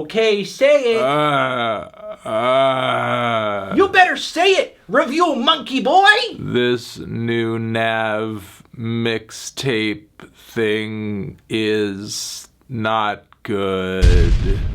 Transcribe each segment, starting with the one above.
Okay, say it. You better say it, review monkey boy. This new Nav mixtape thing is not good.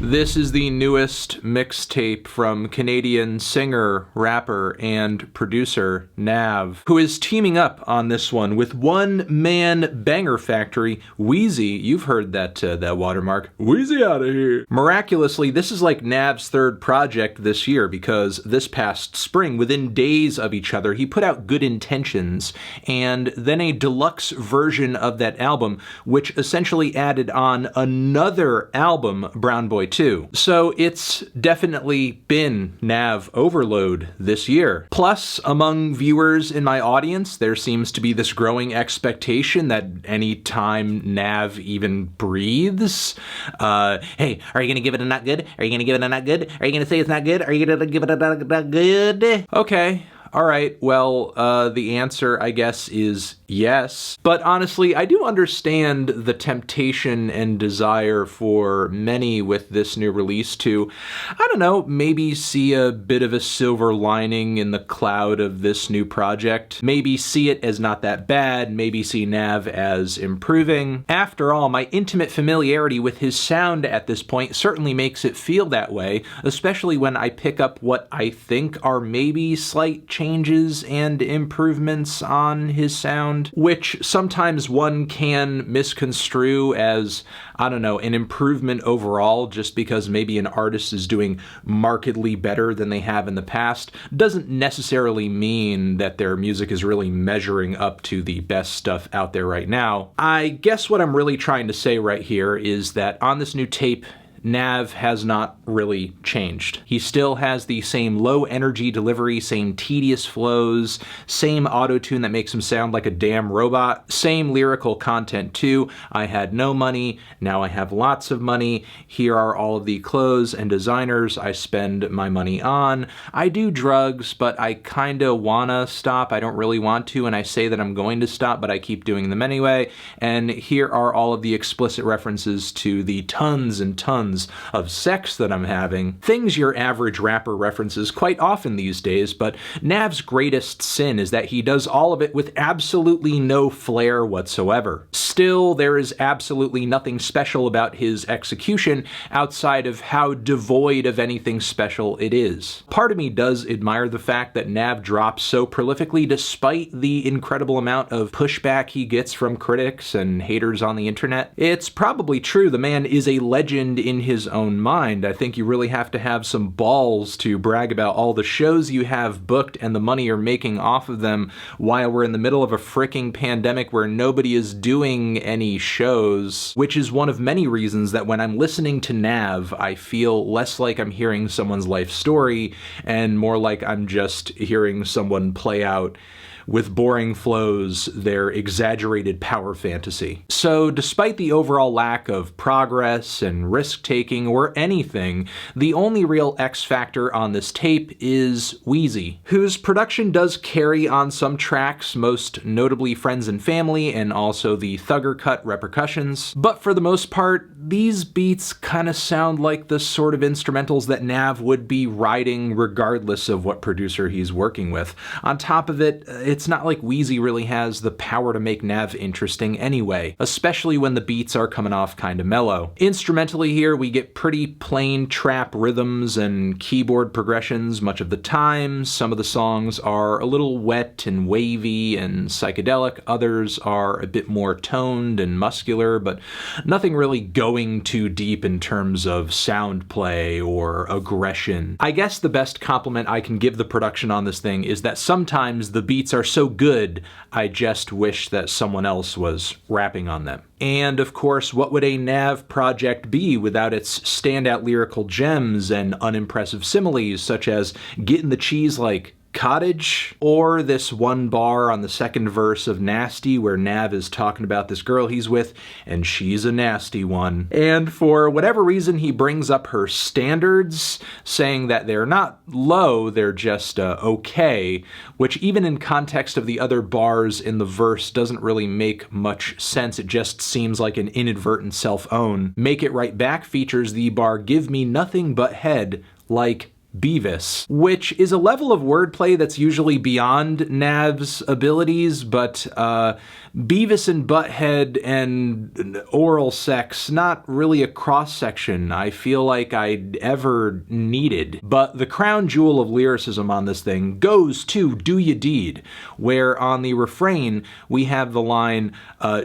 This is the newest mixtape from Canadian singer, rapper, and producer Nav, who is teaming up on this one with one-man banger factory, Wheezy. You've heard that watermark. Wheezy out of here. Miraculously, this is like Nav's third project this year because this past spring, within days of each other, he put out Good Intentions and then a deluxe version of that album, which essentially added on another album, Brown Boy 2. So it's definitely been Nav overload this year. Plus, among viewers in my audience, there seems to be this growing expectation that anytime Nav even breathes, hey, are you gonna give it a not good? Are you gonna give it a not good? Are you gonna say it's not good? Are you gonna give it a not good? Okay. All right, well, the answer, I guess, is yes. But honestly, I do understand the temptation and desire for many with this new release to, I don't know, maybe see a bit of a silver lining in the cloud of this new project. Maybe see it as not that bad, maybe see Nav as improving. After all, my intimate familiarity with his sound at this point certainly makes it feel that way, especially when I pick up what I think are maybe slight changes and improvements on his sound, which sometimes one can misconstrue as, I don't know, an improvement overall just because maybe an artist is doing markedly better than they have in the past, doesn't necessarily mean that their music is really measuring up to the best stuff out there right now. I guess what I'm really trying to say right here is that on this new tape, Nav has not really changed. He still has the same low energy delivery, same tedious flows, same auto-tune that makes him sound like a damn robot, same lyrical content too. I had no money, now I have lots of money. Here are all of the clothes and designers I spend my money on. I do drugs, but I kinda wanna stop. I don't really want to, and I say that I'm going to stop, but I keep doing them anyway. And here are all of the explicit references to the tons and tons of sex that I'm having. Things your average rapper references quite often these days, but Nav's greatest sin is that he does all of it with absolutely no flair whatsoever. Still, there is absolutely nothing special about his execution outside of how devoid of anything special it is. Part of me does admire the fact that Nav drops so prolifically despite the incredible amount of pushback he gets from critics and haters on the internet. It's probably true the man is a legend in his own mind. I think you really have to have some balls to brag about all the shows you have booked and the money you're making off of them while we're in the middle of a fricking pandemic where nobody is doing any shows, which is one of many reasons that when I'm listening to Nav, I feel less like I'm hearing someone's life story and more like I'm just hearing someone play out with boring flows, their exaggerated power fantasy. So despite the overall lack of progress and risk-taking or anything, the only real X factor on this tape is Wheezy, whose production does carry on some tracks, most notably Friends and Family and also the Thugger cut Repercussions. But for the most part, these beats kind of sound like the sort of instrumentals that Nav would be writing regardless of what producer he's working with. On top of it, it's not like Wheezy really has the power to make Nav interesting anyway, especially when the beats are coming off kinda mellow. Instrumentally here, we get pretty plain trap rhythms and keyboard progressions much of the time. Some of the songs are a little wet and wavy and psychedelic, others are a bit more toned and muscular, but nothing really going too deep in terms of sound play or aggression. I guess the best compliment I can give the production on this thing is that sometimes the beats are so good, I just wish that someone else was rapping on them. And of course, what would a Nav project be without its standout lyrical gems and unimpressive similes, such as getting the cheese like Cottage, or this one bar on the second verse of Nasty where Nav is talking about this girl he's with and she's a nasty one. And for whatever reason he brings up her standards, saying that they're not low, they're just okay, which even in context of the other bars in the verse doesn't really make much sense. It just seems like an inadvertent self-own. Make It Right Back features the bar Give Me Nothing But Head Like Beavis, which is a level of wordplay that's usually beyond Nav's abilities, but Beavis and Butthead and oral sex, not really a cross-section I feel like I'd ever needed. But the crown jewel of lyricism on this thing goes to Do Ya Deed, where on the refrain we have the line,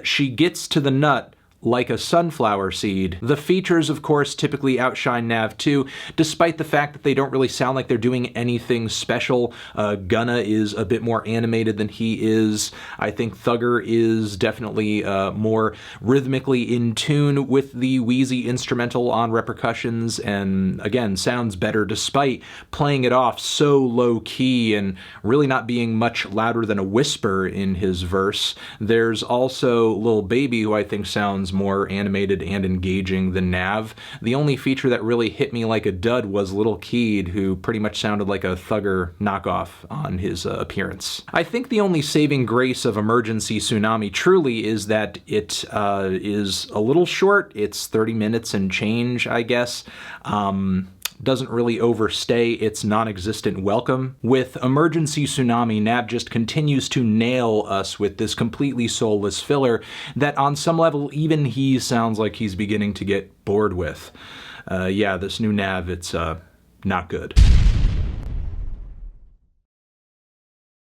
she gets to the nut like a sunflower seed. The features, of course, typically outshine Nav too, despite the fact that they don't really sound like they're doing anything special. Gunna is a bit more animated than he is. I think Thugger is definitely more rhythmically in tune with the wheezy instrumental on Repercussions, and again, sounds better despite playing it off so low key and really not being much louder than a whisper in his verse. There's also Lil Baby, who I think sounds more animated and engaging than Nav. The only feature that really hit me like a dud was Lil Keed, who pretty much sounded like a Thugger knockoff on his appearance. I think the only saving grace of Emergency Tsunami truly is that it is a little short. It's 30 minutes and change, I guess. Doesn't really overstay its non-existent welcome. With Emergency Tsunami, Nav just continues to nail us with this completely soulless filler that on some level even he sounds like he's beginning to get bored with. Yeah, this new Nav, it's not good.